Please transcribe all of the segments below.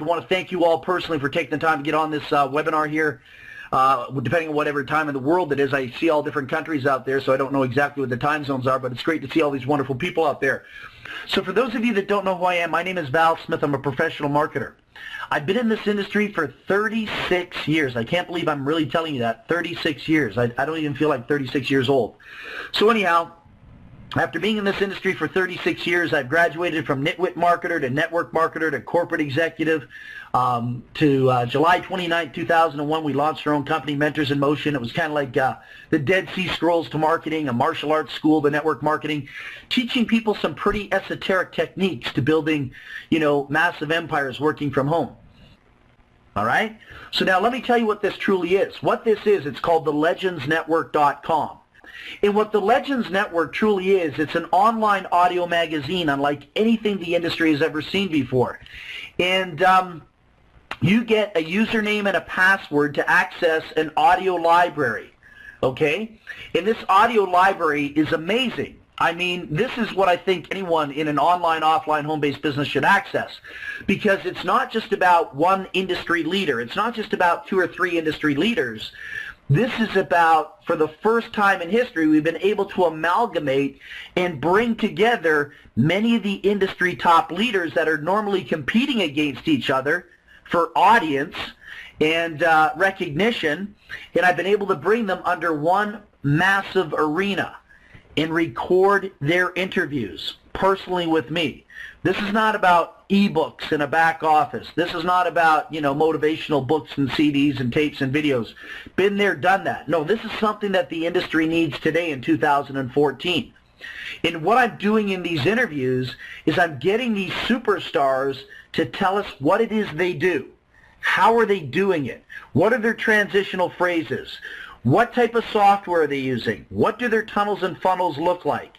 I want to thank you all personally for taking the time to get on this webinar here. Depending on whatever time in the world it is, I see all different countries out there, so I don't know exactly what the time zones are, but it's great to see all these wonderful people out there. So for those of you that don't know who I am, my name is Val Smith. I'm a professional marketer. I've been in this industry for 36 years. I can't believe I'm really telling you that. 36 years. I don't even feel like 36 years old. So anyhow, after being in this industry for 36 years, I've graduated from nitwit marketer to network marketer to corporate executive. To July 29, 2001, we launched our own company, Mentors in Motion. It was kind of like the Dead Sea Scrolls to marketing, a martial arts school to network marketing, teaching people some pretty esoteric techniques to building, massive empires working from home. All right? So now let me tell you what this truly is. What this is, it's called the legendsnetwork.com. And what the Legends Network truly is, it's an online audio magazine unlike anything the industry has ever seen before. And you get a username and a password to access an audio library, okay? And this audio library is amazing. I mean, this is what I think anyone in an online, offline, home-based business should access, because it's not just about one industry leader. It's not just about 2 or 3 industry leaders. This is about, for the first time in history, we've been able to amalgamate and bring together many of the industry top leaders that are normally competing against each other for audience and recognition, and I've been able to bring them under one massive arena and record their interviews personally with me. This is not about ebooks in a back office. This is not about, motivational books and CDs and tapes and videos. Been there, done that. No, this is something that the industry needs today in 2014. And what I'm doing in these interviews is I'm getting these superstars to tell us what it is they do. How are they doing it? What are their transitional phrases? What type of software are they using? What do their tunnels and funnels look like?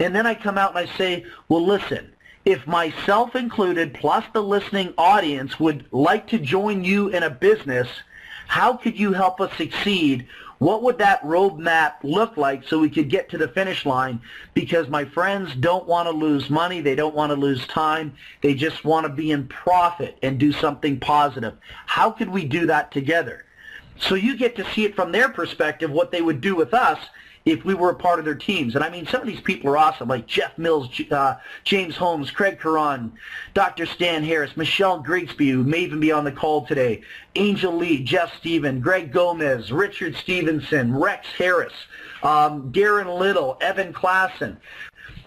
And then I come out and I say, well, listen, if myself included plus the listening audience would like to join you in a business, how could you help us succeed? What would that roadmap look like so we could get to the finish line? Because my friends don't want to lose money. They don't want to lose time. They just want to be in profit and do something positive. How could we do that together? So you get to see it from their perspective, what they would do with us if we were a part of their teams. And I mean, some of these people are awesome, like Jeff Mills, James Holmes, Craig Caron, Dr. Stan Harris, Michelle Grigsby, who may even be on the call today, Angel Lee, Jeff Stephen, Greg Gomez, Richard Stevenson, Rex Harris, Darren Little, Evan Klassen.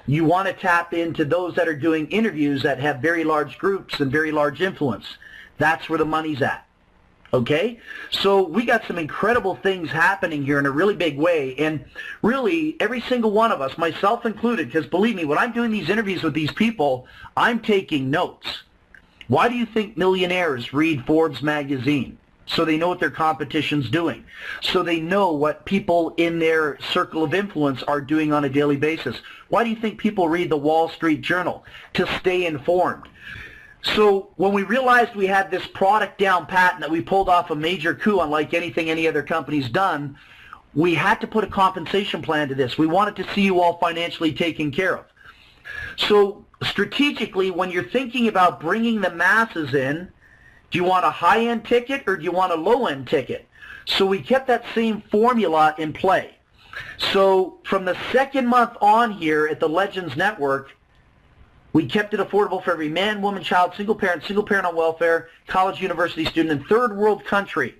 You want to tap into those that are doing interviews that have very large groups and very large influence. That's where the money's at. Okay, so we got some incredible things happening here in a really big way, and really every single one of us, myself included, because believe me, when I'm doing these interviews with these people, I'm taking notes. Why do you think millionaires read Forbes magazine? So they know what their competition's doing. So they know what people in their circle of influence are doing on a daily basis. Why do you think people read the Wall Street Journal? To stay informed. So when we realized we had this product down pat and that we pulled off a major coup unlike anything any other company's done, we had to put a compensation plan to this. We wanted to see you all financially taken care of. So strategically, when you're thinking about bringing the masses in, do you want a high-end ticket or do you want a low-end ticket? So we kept that same formula in play. So from the second month on here at the Legends Network, we kept it affordable for every man, woman, child, single parent on welfare, college, university student, and third world country.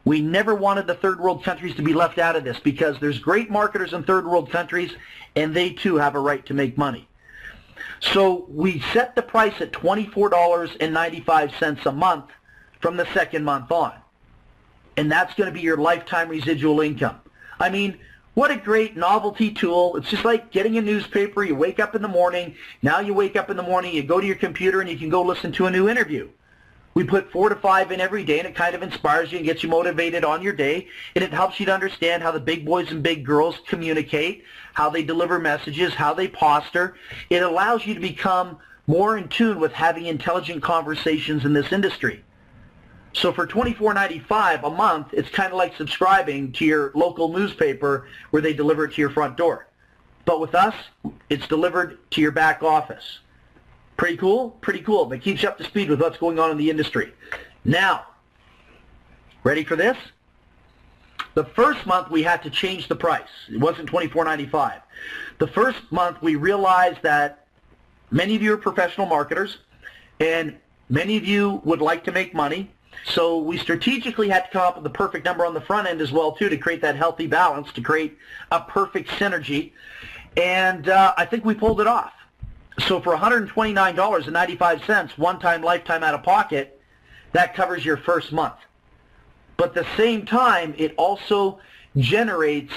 We never wanted the third world countries to be left out of this because there's great marketers in third world countries, and they too have a right to make money. So we set the price at $24.95 a month from the second month on. And that's going to be your lifetime residual income. I mean, what a great novelty tool. It's just like getting a newspaper. You wake up in the morning. Now you wake up in the morning, you go to your computer, and you can go listen to a new interview. We put 4 to 5 in every day, and it kind of inspires you and gets you motivated on your day, and it helps you to understand how the big boys and big girls communicate, how they deliver messages, how they posture. It allows you to become more in tune with having intelligent conversations in this industry. So for $24.95 a month, it's kind of like subscribing to your local newspaper where they deliver it to your front door. But with us, it's delivered to your back office. Pretty cool? Pretty cool. That keeps you up to speed with what's going on in the industry. Now, ready for this? The first month we had to change the price. It wasn't $24.95. The first month we realized that many of you are professional marketers and many of you would like to make money. So we strategically had to come up with the perfect number on the front end as well too, to create that healthy balance, to create a perfect synergy. And I think we pulled it off. So for $129.95, one-time, lifetime out of pocket, that covers your first month. But at the same time, it also generates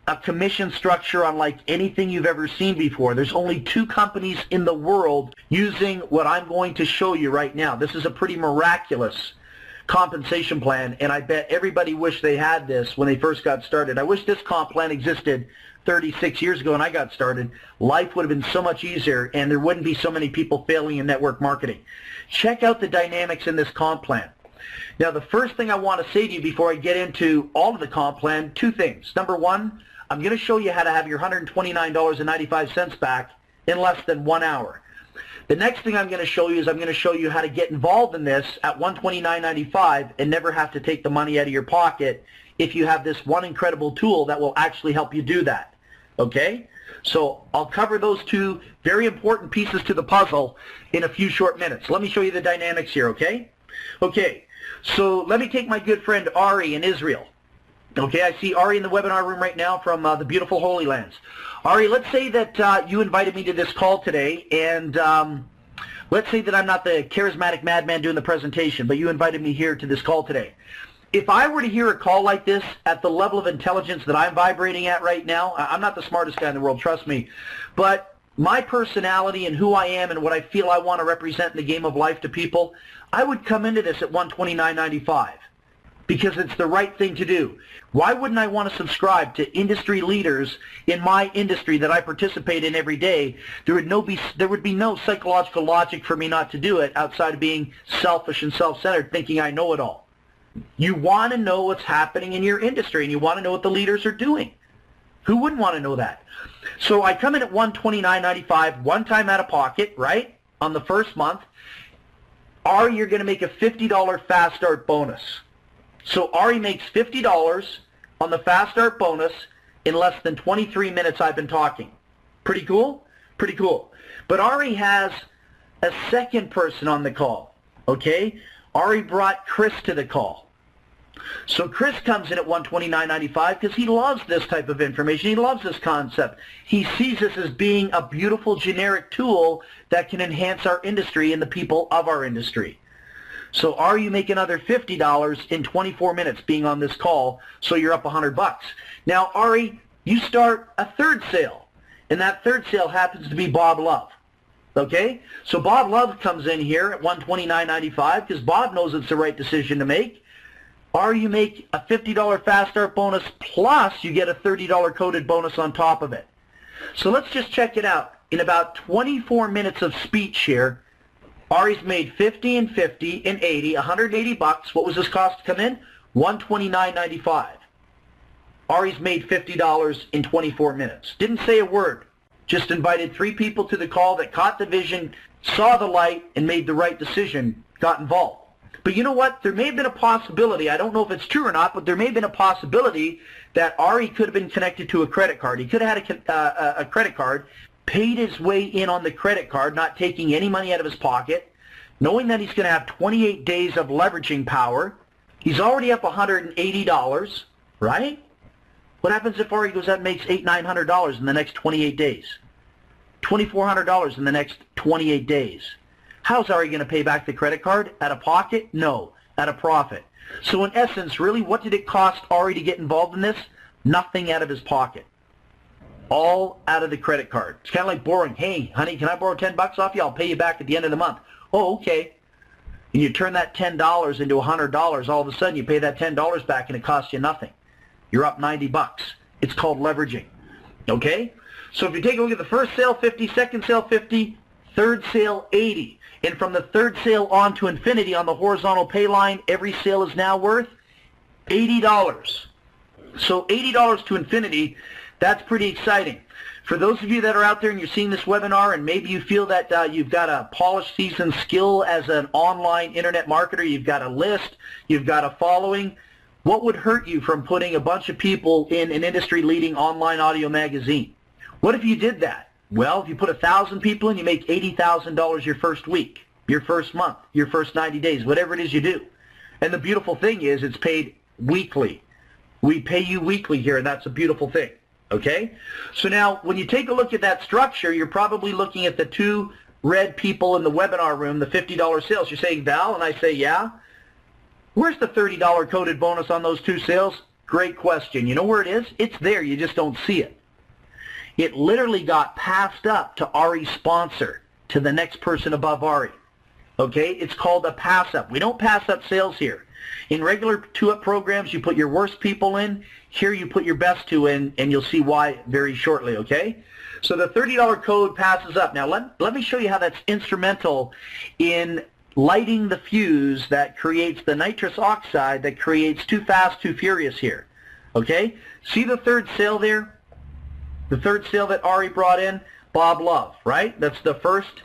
a commission structure unlike anything you've ever seen before. There's only 2 companies in the world using what I'm going to show you right now. This is a pretty miraculous compensation plan, and I bet everybody wished they had this when they first got started. I wish this comp plan existed 36 years ago when I got started. Life would have been so much easier, and there wouldn't be so many people failing in network marketing. Check out the dynamics in this comp plan. Now, the first thing I want to say to you before I get into all of the comp plan, 2 things. Number 1, I'm going to show you how to have your $129.95 back in less than 1 hour. The next thing I'm going to show you is I'm going to show you how to get involved in this at $129.95 and never have to take the money out of your pocket if you have this one incredible tool that will actually help you do that. Okay? So I'll cover those 2 very important pieces to the puzzle in a few short minutes. Let me show you the dynamics here, okay? Okay, so let me take my good friend Ari in Israel. Okay, I see Ari in the webinar room right now from the beautiful Holy Lands. Ari, let's say that you invited me to this call today, and let's say that I'm not the charismatic madman doing the presentation, but you invited me here to this call today. If I were to hear a call like this at the level of intelligence that I'm vibrating at right now, I'm not the smartest guy in the world, trust me, but my personality and who I am and what I feel I want to represent in the game of life to people, I would come into this at $129.95 because it's the right thing to do. Why wouldn't I want to subscribe to industry leaders in my industry that I participate in every day? There would be no psychological logic for me not to do it outside of being selfish and self-centered, thinking I know it all. You want to know what's happening in your industry, and you want to know what the leaders are doing. Who wouldn't want to know that? So I come in at $129.95, one time out of pocket, right, on the first month. Ari, you're going to make a $50 Fast Start bonus. So Ari makes $50 on the Fast Start bonus in less than 23 minutes I've been talking. Pretty cool? Pretty cool. But Ari has a second person on the call, okay? Ari brought Chris to the call. So Chris comes in at $129.95 because he loves this type of information. He loves this concept. He sees this as being a beautiful generic tool that can enhance our industry and the people of our industry. So Ari, you make another $50 in 24 minutes being on this call, so you're up $100. Now, Ari, you start a third sale, and that third sale happens to be Bob Love. Okay? So Bob Love comes in here at $129.95 because Bob knows it's the right decision to make. Or you make a $50 Fast Start bonus plus you get a $30 coded bonus on top of it. So let's just check it out. In about 24 minutes of speech here, Ari's made 50 and 50 and 80, $180. What was this cost to come in? $129.95. Ari's made $50 in 24 minutes. Didn't say a word. Just invited 3 people to the call that caught the vision, saw the light, and made the right decision, got involved. But you know what? There may have been a possibility, I don't know if it's true or not, but there may have been a possibility that Ari could have been connected to a credit card. He could have had a credit card, paid his way in on the credit card, not taking any money out of his pocket, knowing that he's going to have 28 days of leveraging power. He's already up $180, right? What happens if Ari goes out and makes $800, $900 in the next 28 days? $2,400 in the next 28 days. How's Ari going to pay back the credit card? Out of pocket? No, out of profit. So in essence, really, what did it cost Ari to get involved in this? Nothing out of his pocket. All out of the credit card. It's kind of like borrowing. Hey, honey, can I borrow $10 off you? I'll pay you back at the end of the month. Oh, okay. And you turn that $10 into $100. All of a sudden, you pay that $10 back, and it costs you nothing. You're up $90. It's called leveraging. Okay? So if you take a look at the first sale, 50, second sale, 50, third sale, 80. And from the third sale on to infinity on the horizontal pay line, every sale is now worth $80. So $80 to infinity, that's pretty exciting. For those of you that are out there and you're seeing this webinar and maybe you feel that you've got a polished, seasoned skill as an online internet marketer, you've got a list, you've got a following, what would hurt you from putting a bunch of people in an industry-leading online audio magazine? What if you did that? Well, if you put 1,000 people in, you make $80,000 your first week, your first month, your first 90 days, whatever it is you do. And the beautiful thing is it's paid weekly. We pay you weekly here, and that's a beautiful thing. Okay? So now, when you take a look at that structure, you're probably looking at the two red people in the webinar room, the $50 sales. You're saying, Val? And I say, yeah. Where's the $30 coded bonus on those two sales? Great question. You know where it is? It's there. You just don't see it. It literally got passed up to Ari's sponsor, to the next person above Ari. Okay? It's called a pass-up. We don't pass up sales here. In regular two-up programs, you put your worst people in. Here you put your best two in, and you'll see why very shortly, okay? So the $30 code passes up. Now let me show you how that's instrumental in lighting the fuse that creates the nitrous oxide that creates Too Fast, Too Furious here, okay? See the third sale there? The third sale that Ari brought in? Bob Love, right? That's the first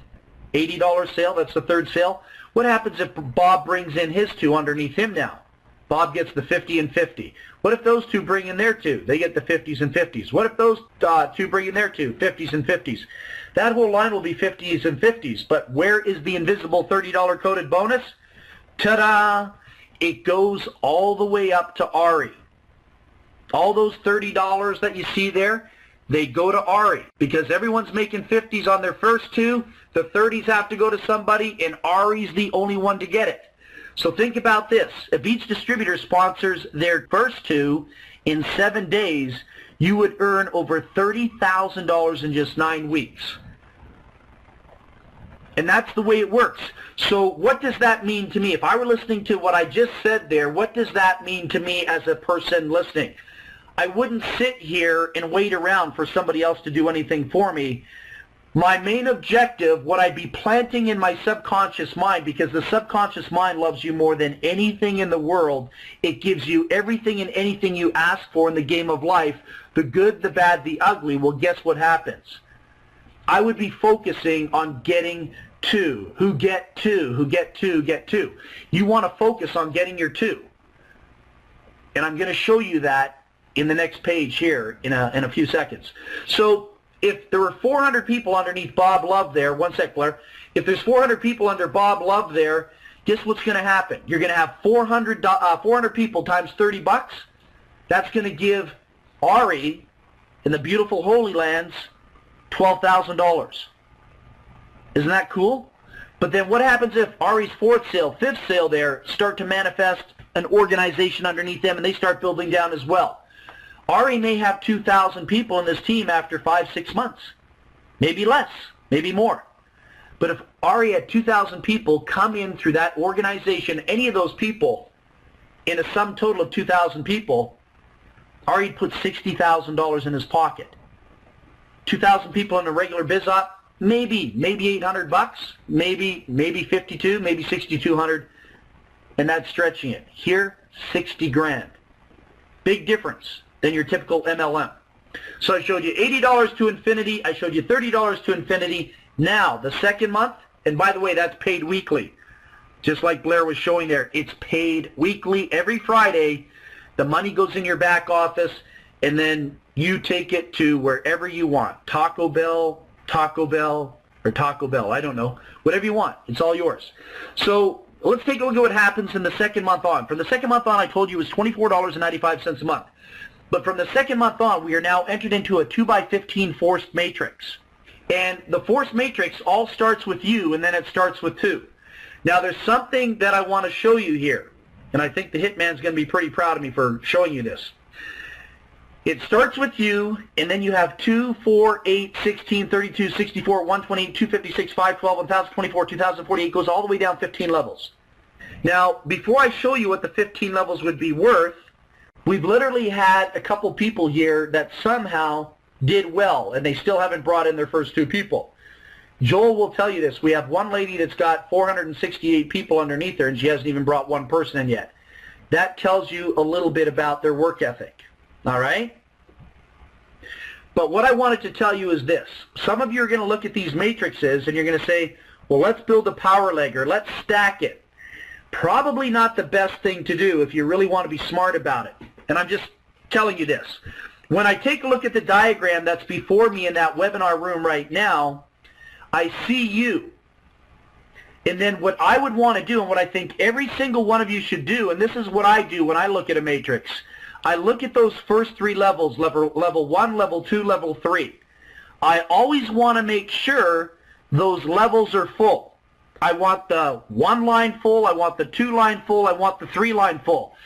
$80 sale. That's the third sale. What happens if Bob brings in his two underneath him now? Bob gets the 50 and 50. What if those two bring in their two? They get the 50s and 50s. What if those two bring in their two? 50s and 50s. That whole line will be 50s and 50s. But where is the invisible $30 coded bonus? Ta-da! It goes all the way up to Ari. All those $30 that you see there, they go to Ari. Because everyone's making 50s on their first two, the 30s have to go to somebody, and Ari's the only one to get it. So think about this. If each distributor sponsors their first two in 7 days, you would earn over $30,000 in just 9 weeks. And that's the way it works. So what does that mean to me? If I were listening to what I just said there, what does that mean to me as a person listening? I wouldn't sit here and wait around for somebody else to do anything for me. My main objective, what I'd be planting in my subconscious mind, because the subconscious mind loves you more than anything in the world. It gives you everything and anything you ask for in the game of life, the good, the bad, the ugly. Well, guess what happens? I would be focusing on getting two, who get two, who get two, get two. You want to focus on getting your two. And I'm going to show you that in the next page here in a few seconds. So if there were 400 people underneath Bob Love there, one sec, Blair. If there's 400 people under Bob Love there, guess what's going to happen? You're going to have 400 people times 30 bucks. That's going to give Ari in the beautiful Holy Lands $12,000. Isn't that cool? But then what happens if Ari's fourth sale, fifth sale there start to manifest an organization underneath them and they start building down as well? Ari may have 2,000 people in this team after 5-6 months. Maybe less, maybe more. But if Ari had 2,000 people come in through that organization, any of those people, in a sum total of 2,000 people, Ari put $60,000 in his pocket. 2,000 people in a regular biz op, maybe $800, maybe 52, maybe 6,200, and that's stretching it. Here, 60 grand. Big difference than your typical MLM. So I showed you $80 to infinity. I showed you $30 to infinity. Now, the second month, and by the way, that's paid weekly. Just like Blair was showing there, it's paid weekly every Friday. The money goes in your back office, and then you take it to wherever you want. Taco Bell, or Taco Bell. I don't know. Whatever you want. It's all yours. So let's take a look at what happens in the second month on. From the second month on, I told you it was $24.95 a month. But from the second month on, we are now entered into a 2x15 forced matrix. And the forced matrix all starts with you, and then it starts with 2. Now, there's something that I want to show you here. And I think the Hitman's going to be pretty proud of me for showing you this. It starts with you, and then you have 2, 4, 8, 16, 32, 64, 128, 256, 512, 1024, 2048, goes all the way down 15 levels. Now, before I show you what the 15 levels would be worth, we've literally had a couple people here that somehow did well, and they still haven't brought in their first 2 people. Joel will tell you this. We have one lady that's got 468 people underneath her, and she hasn't even brought one person in yet. That tells you a little bit about their work ethic. All right? But what I wanted to tell you is this. Some of you are going to look at these matrices and you're going to say, well, let's build a power leg, or let's stack it. Probably not the best thing to do if you really want to be smart about it. And I'm just telling you this. When I take a look at the diagram that's before me in that webinar room right now, I see you. And then what I would want to do, and what I think every single one of you should do, and this is what I do when I look at a matrix, I look at those first three levels, level 1, level 2, level 3. I always want to make sure those levels are full. I want the 1 line full, I want the 2 line full, I want the 3 line full.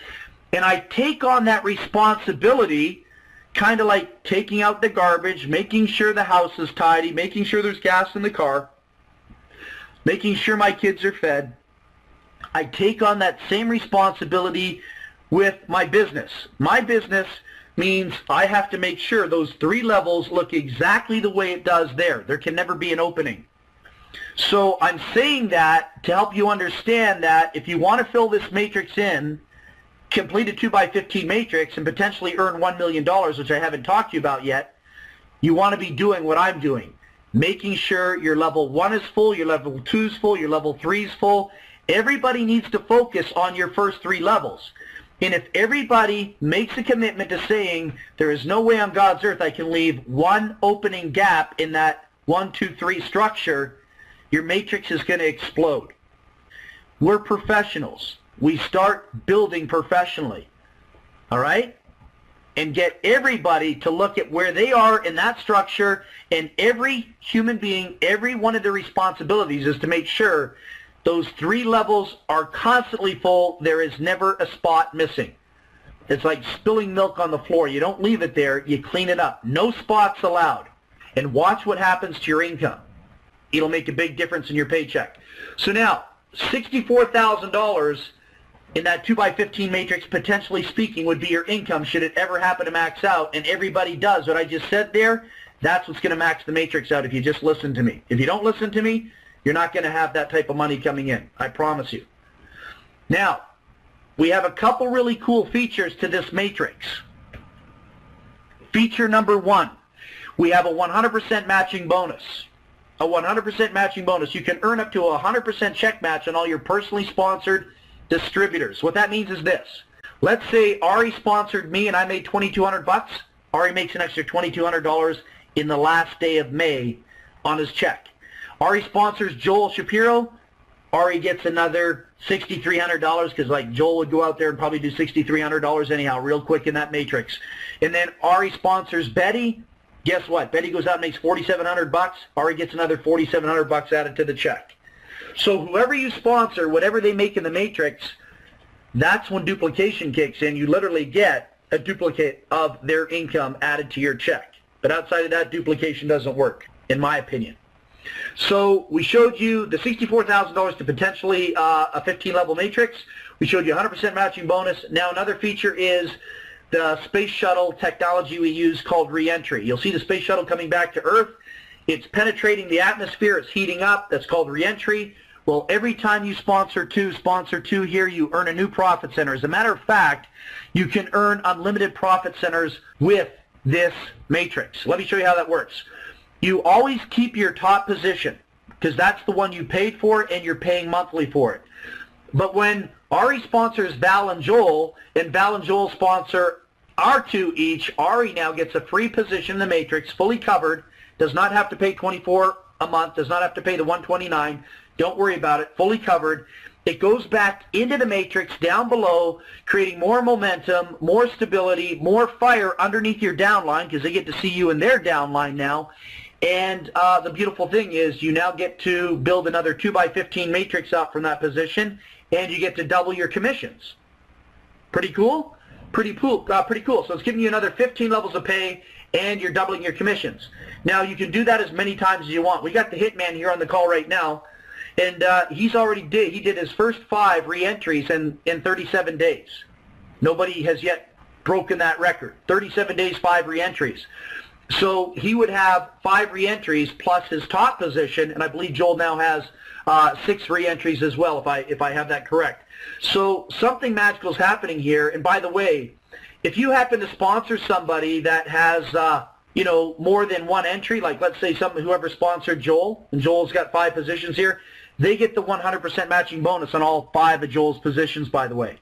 And I take on that responsibility, kind of like taking out the garbage, making sure the house is tidy, making sure there's gas in the car, making sure my kids are fed. I take on that same responsibility with my business. My business means I have to make sure those 3 levels look exactly the way it does there. There can never be an opening. So I'm saying that to help you understand that if you want to fill this matrix in, complete a 2x15 matrix and potentially earn $1 million, which I haven't talked to you about yet, you want to be doing what I'm doing. Making sure your level 1 is full, your level 2 is full, your level 3 is full. Everybody needs to focus on your first 3 levels. And if everybody makes a commitment to saying, there is no way on God's earth I can leave one opening gap in that 1, 2, 3 structure, your matrix is going to explode. We're professionals. We start building professionally. All right? And get everybody to look at where they are in that structure, and every human being, every one of their responsibilities is to make sure those 3 levels are constantly full. There is never a spot missing. It's like spilling milk on the floor. You don't leave it there. You clean it up. No spots allowed. And watch what happens to your income. It'll make a big difference in your paycheck. So now, $64,000 in that 2x15 matrix, potentially speaking, would be your income should it ever happen to max out. And everybody does what I just said there. That's what's going to max the matrix out if you just listen to me. If you don't listen to me, you're not going to have that type of money coming in. I promise you. Now, we have a couple really cool features to this matrix. Feature number 1, we have a 100% matching bonus. A 100% matching bonus. You can earn up to a 100% check match on all your personally sponsored distributors. What that means is this. Let's say Ari sponsored me and I made $2,200. Ari makes an extra $2,200 in the last day of May on his check. Ari sponsors Joel Shapiro. Ari gets another $6,300 because like Joel would go out there and probably do $6,300 anyhow real quick in that matrix. And then Ari sponsors Betty. Guess what? Betty goes out and makes $4,700. Ari gets another $4,700 added to the check. So whoever you sponsor, whatever they make in the matrix, that's when duplication kicks in. You literally get a duplicate of their income added to your check. But outside of that, duplication doesn't work, in my opinion. So we showed you the $64,000 to potentially a 15-level matrix. We showed you 100% matching bonus. Now another feature is the space shuttle technology we use called Reentry. You'll see the space shuttle coming back to Earth. It's penetrating the atmosphere. It's heating up. That's called Reentry. Well, every time you sponsor two here, you earn a new profit center. As a matter of fact, you can earn unlimited profit centers with this matrix. Let me show you how that works. You always keep your top position because that's the one you paid for and you're paying monthly for it. But when Ari sponsors Val and Joel sponsor our 2 each, Ari now gets a free position in the matrix, fully covered, does not have to pay $24 a month, does not have to pay the $129. Don't worry about it, fully covered. It goes back into the matrix down below, creating more momentum, more stability, more fire underneath your downline because they get to see you in their downline now. And the beautiful thing is you now get to build another 2x15 matrix out from that position, and you get to double your commissions. Pretty cool? Pretty cool. So it's giving you another 15 levels of pay, and you're doubling your commissions. Now, you can do that as many times as you want. We got the hitman here on the call right now, and he did his first 5 re-entries in 37 days. Nobody has yet broken that record. 37 days, 5 re-entries. So he would have 5 re-entries plus his top position, and I believe Joel now has 6 re-entries as well, if I have that correct. So something magical is happening here. And by the way, if you happen to sponsor somebody that has you know, more than one entry, like let's say whoever sponsored Joel, and Joel's got 5 positions here, they get the 100% matching bonus on all 5 of Joel's positions, by the way.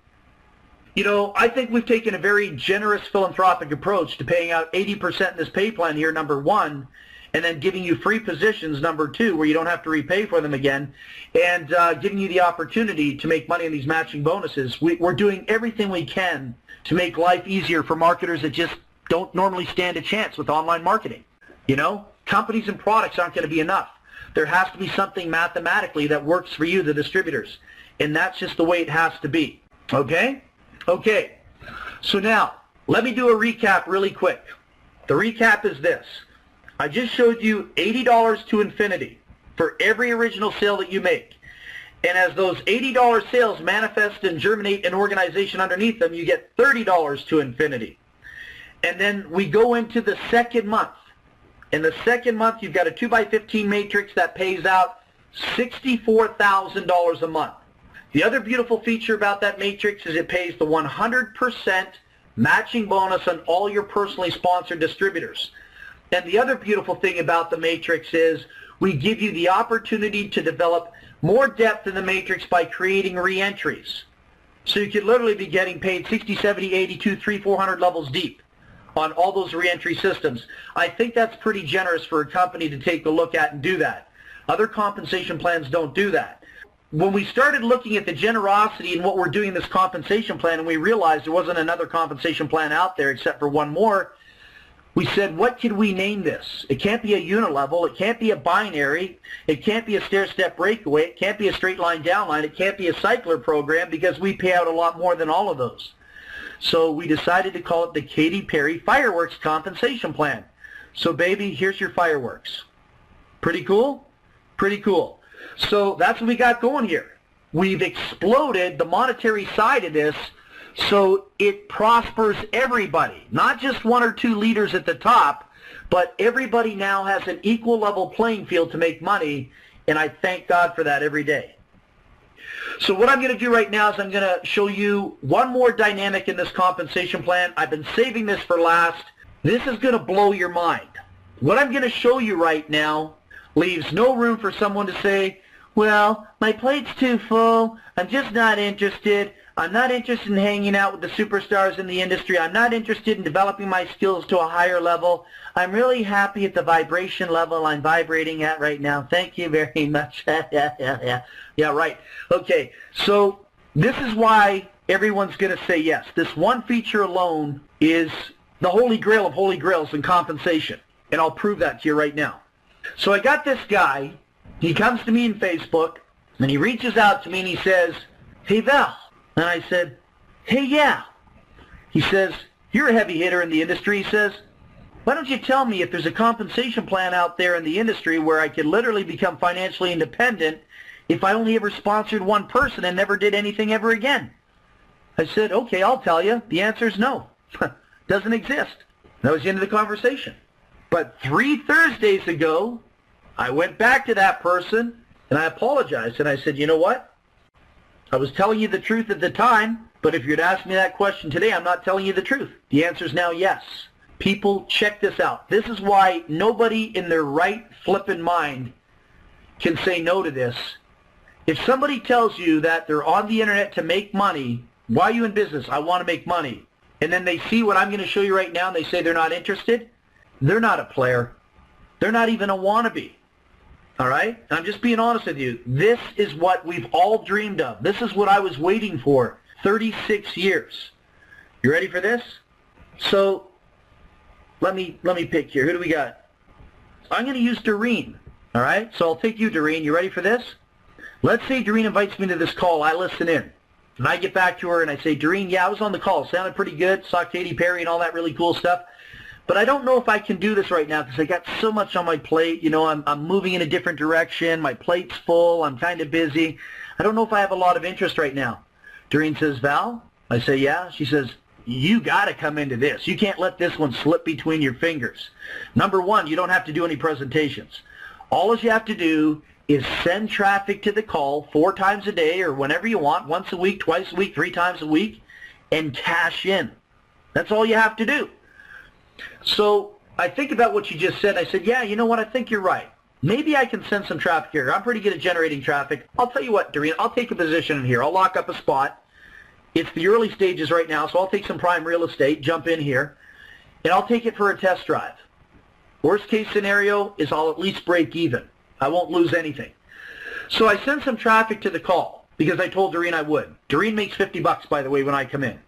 You know, I think we've taken a very generous philanthropic approach to paying out 80% in this pay plan here, number 1, and then giving you free positions, number 2, where you don't have to repay for them again, and giving you the opportunity to make money in these matching bonuses. We're doing everything we can to make life easier for marketers that just don't normally stand a chance with online marketing. You know, companies and products aren't going to be enough. There has to be something mathematically that works for you, the distributors, and that's just the way it has to be. Okay? Okay, so now let me do a recap really quick. The recap is this. I just showed you $80 to infinity for every original sale that you make. And as those $80 sales manifest and germinate an organization underneath them, you get $30 to infinity. And then we go into the second month. In the second month, you've got a 2x15 matrix that pays out $64,000 a month. The other beautiful feature about that matrix is it pays the 100% matching bonus on all your personally sponsored distributors. And the other beautiful thing about the matrix is we give you the opportunity to develop more depth in the matrix by creating reentries. So you could literally be getting paid 60, 70, 82, 300, 400 levels deep on all those reentry systems. I think that's pretty generous for a company to take a look at and do that. Other compensation plans don't do that. When we started looking at the generosity and what we're doing in this compensation plan, and we realized there wasn't another compensation plan out there except for one more, we said, what can we name this? It can't be a unilevel. It can't be a binary. It can't be a stair-step breakaway. It can't be a straight line downline. It can't be a cycler program because we pay out a lot more than all of those. So we decided to call it the Katy Perry Fireworks Compensation Plan. So baby, here's your fireworks. Pretty cool? Pretty cool. So that's what we got going here. We've exploded the monetary side of this so it prospers everybody, not just 1 or 2 leaders at the top, but everybody now has an equal level playing field to make money, and I thank God for that every day. So what I'm going to do right now is I'm going to show you one more dynamic in this compensation plan. I've been saving this for last. This is going to blow your mind. What I'm going to show you right now leaves no room for someone to say, well, my plate's too full. I'm just not interested. I'm not interested in hanging out with the superstars in the industry. I'm not interested in developing my skills to a higher level. I'm really happy at the vibration level I'm vibrating at right now. Thank you very much. Yeah, right. Okay, so this is why everyone's going to say yes. This one feature alone is the holy grail of holy grails in compensation, and I'll prove that to you right now. So I got this guy. He comes to me in Facebook, and he reaches out to me, and he says, hey, Val. And I said, hey, yeah. He says, you're a heavy hitter in the industry. He says, why don't you tell me if there's a compensation plan out there in the industry where I could literally become financially independent if I only ever sponsored one person and never did anything ever again? I said, okay, I'll tell you. The answer is no. Doesn't exist. That was the end of the conversation. But 3 Thursdays ago, I went back to that person, and I apologized, and I said, you know what? I was telling you the truth at the time, but if you'd asked me that question today, I'm not telling you the truth. The answer is now yes. People, check this out. This is why nobody in their right flippin' mind can say no to this. If somebody tells you that they're on the internet to make money, why are you in business? I want to make money. And then they see what I'm going to show you right now, and they say they're not interested, they're not a player. They're not even a wannabe. All right? I'm just being honest with you. This is what we've all dreamed of. This is what I was waiting for 36 years. You ready for this? So let me pick here. Who do we got? I'm going to use Doreen. All right? So I'll take you, Doreen. You ready for this? Let's say Doreen invites me to this call. I listen in. And I get back to her and I say, Doreen, yeah, I was on the call. Sounded pretty good. Saw Katy Perry and all that really cool stuff. But I don't know if I can do this right now because I got so much on my plate. You know, I'm moving in a different direction. My plate's full. I'm kind of busy. I don't know if I have a lot of interest right now. Doreen says, Val? I say, yeah. She says, you got to come into this. You can't let this one slip between your fingers. Number one, you don't have to do any presentations. All you have to do is send traffic to the call 4 times a day or whenever you want, once a week, twice a week, 3 times a week, and cash in. That's all you have to do. So I think about what you just said. I said, yeah, you know what? I think you're right. Maybe I can send some traffic here. I'm pretty good at generating traffic. I'll tell you what, Doreen, I'll take a position in here. I'll lock up a spot. It's the early stages right now, so I'll take some prime real estate, jump in here, and I'll take it for a test drive. Worst case scenario is I'll at least break even. I won't lose anything. So I send some traffic to the call because I told Doreen I would. Doreen makes $50, by the way, when I come in.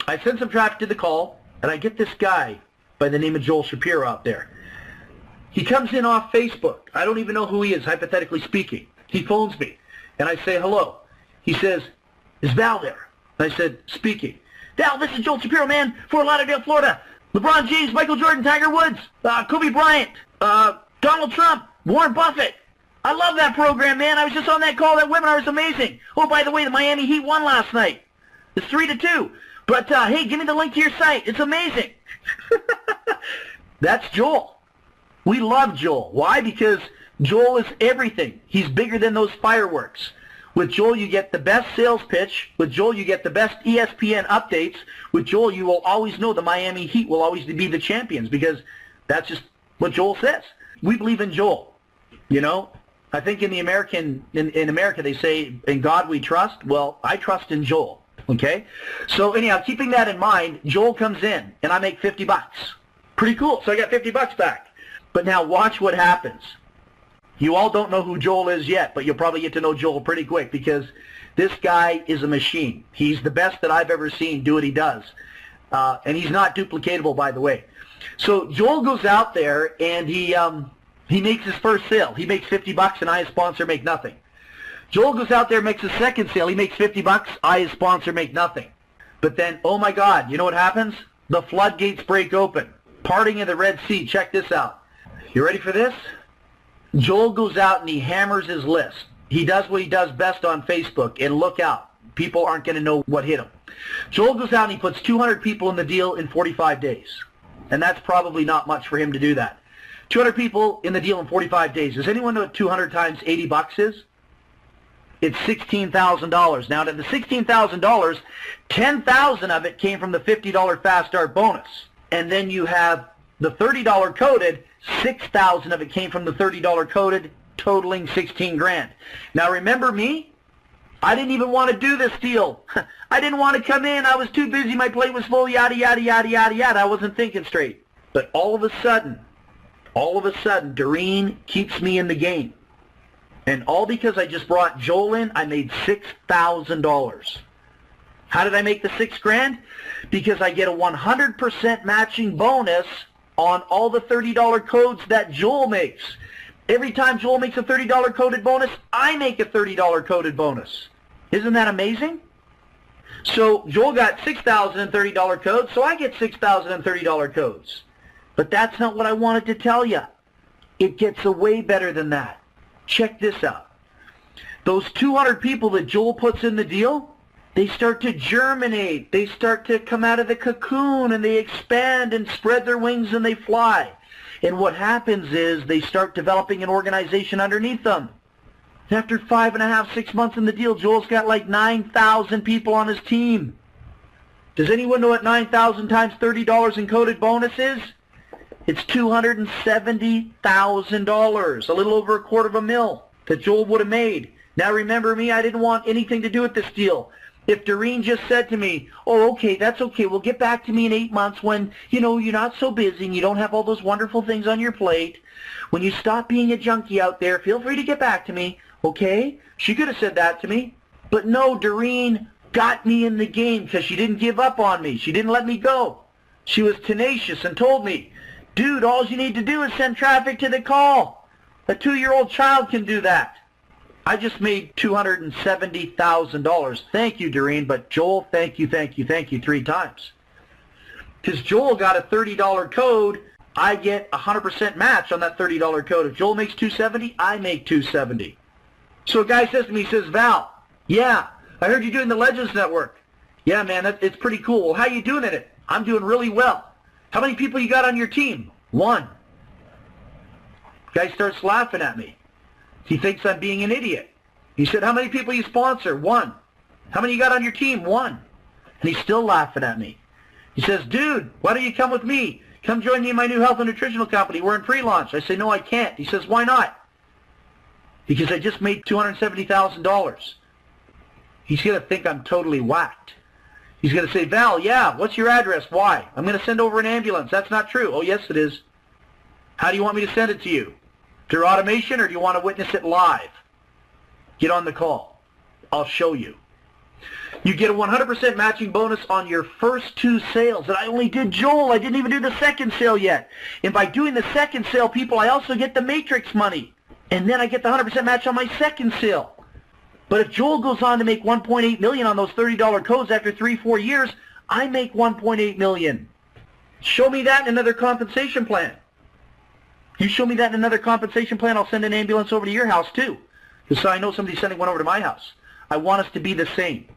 I send some traffic to the call, and I get this guy by the name of Joel Shapiro out there. He comes in off Facebook. I don't even know who he is, hypothetically speaking. He phones me, and I say hello. He says, is Val there? I said, speaking. Val, this is Joel Shapiro, man, Fort Lauderdale, Florida. LeBron James, Michael Jordan, Tiger Woods, Kobe Bryant, Donald Trump, Warren Buffett. I love that program, man. I was just on that call. That webinar was amazing. Oh, by the way, the Miami Heat won last night. It's 3-2. But, hey, give me the link to your site. It's amazing. That's Joel. We love Joel. Why? Because Joel is everything. He's bigger than those fireworks. With Joel, you get the best sales pitch. With Joel, you get the best ESPN updates. With Joel, you will always know the Miami Heat will always be the champions because that's just what Joel says. We believe in Joel. You know, I think in America they say, in God we trust. Well, I trust in Joel. Okay? So anyhow, keeping that in mind, Joel comes in and I make $50. Pretty cool. So I got $50 back. But now watch what happens. You all don't know who Joel is yet, but you'll probably get to know Joel pretty quick because this guy is a machine. He's the best that I've ever seen do what he does. And he's not duplicatable, by the way. So Joel goes out there and he makes his first sale. He makes $50 and I, as sponsor, make nothing. Joel goes out there and makes his second sale. He makes $50. I, as sponsor, make nothing. But then, oh my God, you know what happens? The floodgates break open. Parting of the Red Sea. Check this out. You ready for this? Joel goes out and he hammers his list. He does what he does best on Facebook, and look out. People aren't going to know what hit him. Joel goes out and he puts 200 people in the deal in 45 days. And that's probably not much for him to do that. 200 people in the deal in 45 days. Does anyone know what 200 times $80 is? It's $16,000. Now, to the $16,000, 10,000 of it came from the $50 Fast Start bonus. And then you have the $30 coded, 6,000 of it came from the $30 coded, totaling 16 grand. Now remember me? I didn't even want to do this deal. I didn't want to come in. I was too busy. My plate was full, yada, yada, yada, yada, yada. I wasn't thinking straight. But all of a sudden, Doreen keeps me in the game. And all because I just brought Joel in, I made $6,000. How did I make the 6 grand? Because I get a 100% matching bonus on all the $30 codes that Joel makes. Every time Joel makes a $30 coded bonus, I make a $30 coded bonus. Isn't that amazing? So Joel got 6,030 codes, so I get 6,030 codes. But that's not what I wanted to tell you. It gets way better than that. Check this out. Those 200 people that Joel puts in the deal, they start to germinate. They start to come out of the cocoon and they expand and spread their wings and they fly. And what happens is they start developing an organization underneath them. After 5.5, 6 months in the deal, Joel's got like 9,000 people on his team. Does anyone know what 9,000 times $30 in coded bonus is? It's $270,000, a little over $250,000 that Joel would have made. Now remember me, I didn't want anything to do with this deal. If Doreen just said to me, oh, okay, that's okay, well, get back to me in 8 months when, you know, you're not so busy and you don't have all those wonderful things on your plate. When you stop being a junkie out there, feel free to get back to me, okay? She could have said that to me. But no, Doreen got me in the game because she didn't give up on me. She didn't let me go. She was tenacious and told me, dude, all you need to do is send traffic to the call. A 2-year-old child can do that. I just made $270,000. Thank you, Doreen, but Joel, thank you 3 times. Because Joel got a $30 code, I get 100% match on that $30 code. If Joel makes $270, I make $270. So a guy says to me, he says, Val, yeah, I heard you doing the Legends Network. Yeah, man, it's pretty cool. Well, how you doing at it? I'm doing really well. How many people you got on your team? 1. Guy starts laughing at me. He thinks I'm being an idiot. He said, how many people you sponsor? 1. How many you got on your team? 1. And he's still laughing at me. He says, dude, why don't you come with me? come join me in my new health and nutritional company. We're in pre-launch. I say, no, I can't. He says, why not? Because I just made $270,000. He's going to think I'm totally whacked. He's going to say, Val, yeah, what's your address? Why? I'm going to send over an ambulance. That's not true. Oh, yes, it is. How do you want me to send it to you? Through automation, or do you want to witness it live? Get on the call. I'll show you. You get a 100% matching bonus on your first 2 sales. And I only did Joel. I didn't even do the second sale yet. And by doing the second sale, people, I also get the matrix money. And then I get the 100% match on my second sale. But if Joel goes on to make $1.8 million on those $30 codes after 3-4 years, I make $1.8 million. Show me that in another compensation plan. You show me that in another compensation plan, I'll send an ambulance over to your house too. Because I know somebody's sending one over to my house. I want us to be the same.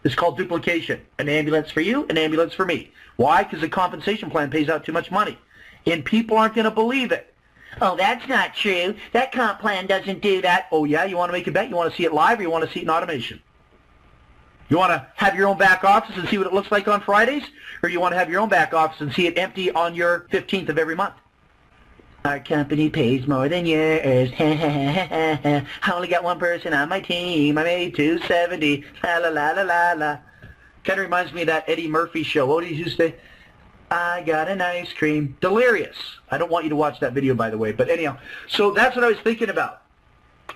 It's called duplication. An ambulance for you, an ambulance for me. Why? Because the compensation plan pays out too much money. And people aren't going to believe it. Oh, that's not true. That comp plan doesn't do that. Oh, yeah? You want to make a bet? You want to see it live, or you want to see it in automation? You want to have your own back office and see what it looks like on Fridays? Or you want to have your own back office and see it empty on your 15th of every month? Our company pays more than yours. I only got one person on my team. I made $270. La la la la la la. Kind of reminds me of that Eddie Murphy show. What did he used to say? I got an ice cream. Delirious. I don't want you to watch that video, by the way. But anyhow, so that's what I was thinking about.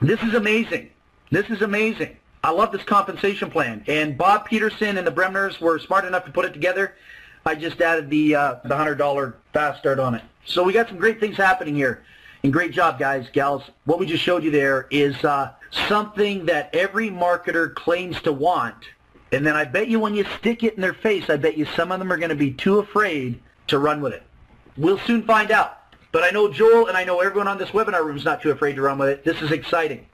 This is amazing. This is amazing. I love this compensation plan. And Bob Peterson and the Bremners were smart enough to put it together. I just added the $100 fast start on it. So we got some great things happening here. And great job, guys, gals. What we just showed you there is something that every marketer claims to want. And then I bet you when you stick it in their face, I bet you some of them are going to be too afraid to run with it. We'll soon find out. But I know Joel and I know everyone on this webinar room is not too afraid to run with it. This is exciting.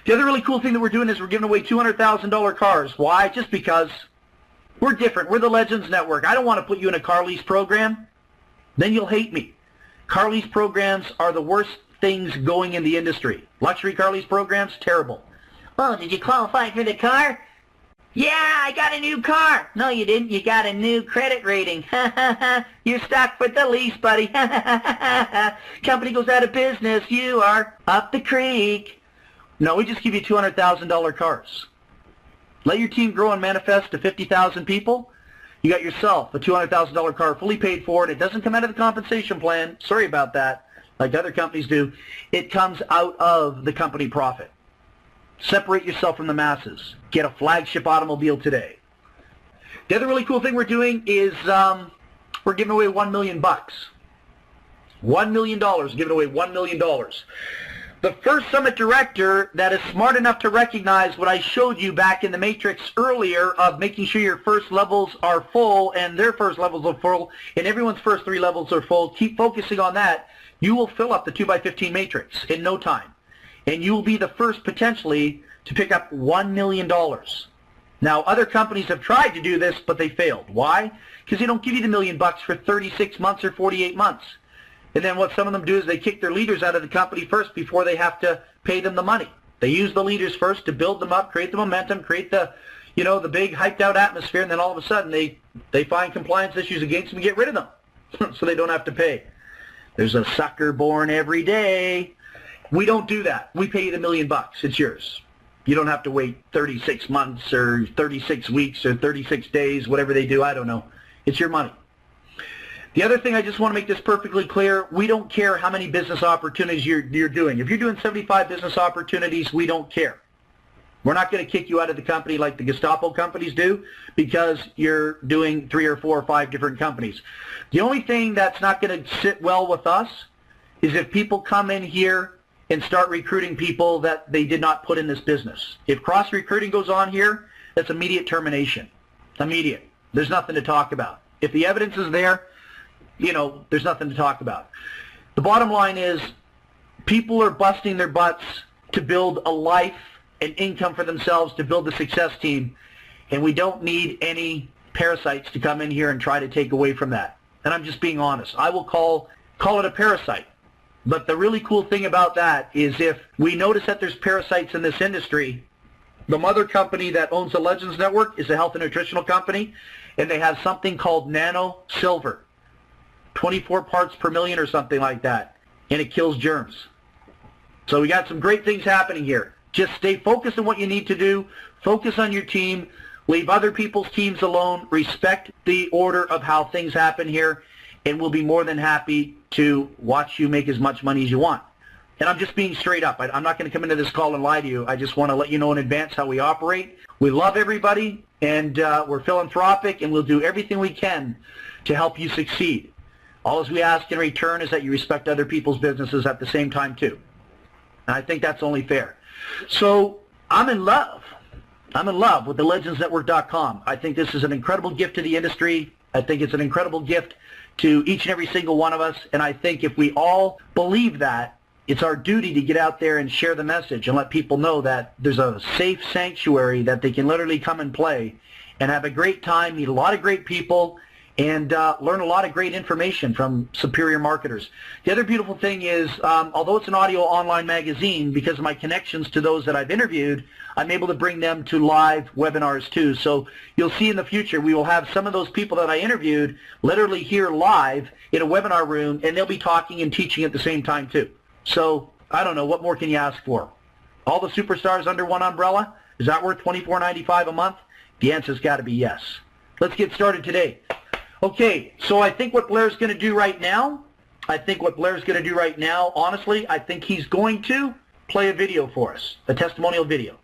The other really cool thing that we're doing is we're giving away $200,000 cars. Why? Just because we're different. We're the Legends Network. I don't want to put you in a car lease program. Then you'll hate me. Car lease programs are the worst things going in the industry. Luxury car lease programs, terrible. Oh, did you qualify for the car? Yeah, I got a new car. No, you didn't. You got a new credit rating. You're stuck with the lease, buddy. Company goes out of business. You are up the creek. No, we just give you $200,000 cars. Let your team grow and manifest to 50,000 people. You got yourself a $200,000 car fully paid for, and it doesn't come out of the compensation plan. Sorry about that, like other companies do. It comes out of the company profit. Separate yourself from the masses. Get a flagship automobile today. The other really cool thing we're doing is we're giving away $1 million. $1 million, giving away $1 million. The first summit director that is smart enough to recognize what I showed you back in the matrix earlier of making sure your first levels are full and their first levels are full and everyone's first 3 levels are full, keep focusing on that. You will fill up the 2x15 matrix in no time. And you will be the first potentially to pick up $1 million. Now, other companies have tried to do this, but they failed. Why? Because they don't give you the $1 million for 36 months or 48 months. And then what some of them do is they kick their leaders out of the company first before they have to pay them the money. They use the leaders first to build them up, create the momentum, create the, the big hyped out atmosphere, and then all of a sudden they find compliance issues against them and get rid of them so they don't have to pay. There's a sucker born every day. We don't do that. We pay you the $1 million. It's yours. You don't have to wait 36 months or 36 weeks or 36 days, whatever they do. I don't know. It's your money. The other thing, I just want to make this perfectly clear, we don't care how many business opportunities you're doing. If you're doing 75 business opportunities, we don't care. We're not going to kick you out of the company like the Gestapo companies do because you're doing 3 or 4 or 5 different companies. The only thing that's not going to sit well with us is if people come in here and start recruiting people that they did not put in this business. If cross-recruiting goes on here, that's immediate termination. Immediate. There's nothing to talk about. If the evidence is there, there's nothing to talk about. The bottom line is people are busting their butts to build a life and income for themselves, to build a success team, and we don't need any parasites to come in here and try to take away from that. And I'm just being honest. I will call it a parasite. But the really cool thing about that is if we notice that there's parasites in this industry, the mother company that owns the Legends Network is a health and nutritional company, and they have something called nano silver. 24 parts per million or something like that, and it kills germs. So we got some great things happening here. Just stay focused on what you need to do. Focus on your team. Leave other people's teams alone. Respect the order of how things happen here, and we'll be more than happy to watch you make as much money as you want. And I'm just being straight up. I'm not going to come into this call and lie to you. I just want to let you know in advance how we operate. We love everybody, and we're philanthropic, and we'll do everything we can to help you succeed. All we ask in return is that you respect other people's businesses at the same time, too. And I think that's only fair. So I'm in love. I'm in love with the legendsnetwork.com. I think this is an incredible gift to the industry. I think it's an incredible gift to each and every single one of us. And I think if we all believe that, it's our duty to get out there and share the message and let people know that there's a safe sanctuary that they can literally come and play and have a great time, meet a lot of great people, and learn a lot of great information from superior marketers. The other beautiful thing is, although it's an audio online magazine, because of my connections to those that I've interviewed, I'm able to bring them to live webinars too. So you'll see in the future, we will have some of those people that I interviewed literally here live in a webinar room, and they'll be talking and teaching at the same time too. So I don't know, what more can you ask for? All the superstars under one umbrella? Is that worth $24.95 a month? The answer's got to be yes. Let's get started today. Okay, so I think what Blair's going to do right now, honestly, I think he's going to play a video for us, a testimonial video.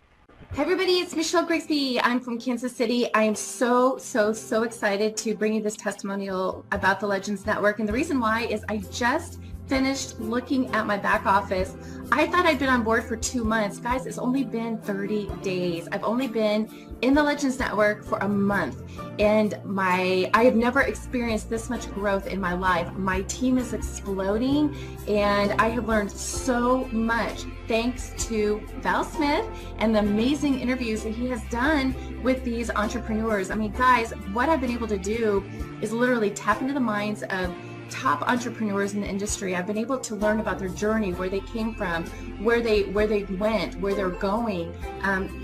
Hey everybody, it's Michelle Grigsby. I'm from Kansas City. I am so excited to bring you this testimonial about the Legends Network. And the reason why is I just finished looking at my back office. I thought I'd been on board for 2 months. Guys, it's only been 30 days. I've only been in the Legends Network for a month, and I have never experienced this much growth in my life. My team is exploding, and I have learned so much thanks to Val Smith and the amazing interviews that he has done with these entrepreneurs. I mean, guys, what I've been able to do is literally tap into the minds of top entrepreneurs in the industry. I've been able to learn about their journey, where they came from, where they went, where they're going,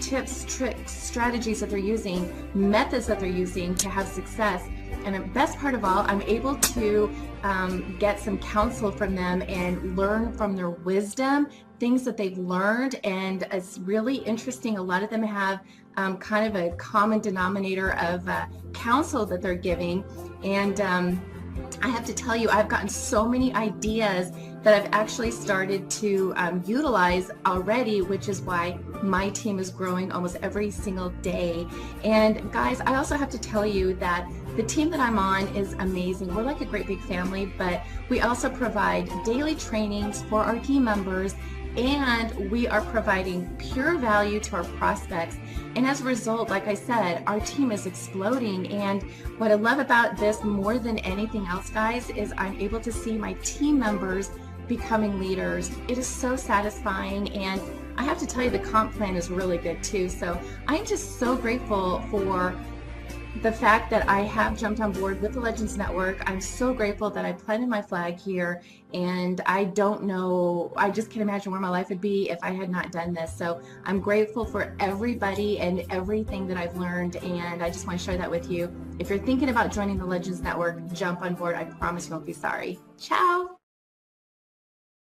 tips, tricks, strategies that they're using, methods that they're using to have success. And the best part of all, I'm able to get some counsel from them and learn from their wisdom, things that they've learned. And it's really interesting. A lot of them have kind of a common denominator of counsel that they're giving. And I have to tell you, I've gotten so many ideas that I've actually started to utilize already, which is why my team is growing almost every single day. And guys, I also have to tell you that the team that I'm on is amazing. We're like a great big family, but we also provide daily trainings for our team members, and we are providing pure value to our prospects. And as a result, like I said, our team is exploding. And what I love about this more than anything else, guys, is I'm able to see my team members becoming leaders. It is so satisfying, and I have to tell you, the comp plan is really good too. So I'm just so grateful for the fact that I have jumped on board with the Legends Network. I'm so grateful that I planted my flag here, and I don't know, I just can't imagine where my life would be if I had not done this. So I'm grateful for everybody and everything that I've learned, and I just want to share that with you. If you're thinking about joining the Legends Network, jump on board. I promise you won't be sorry. Ciao.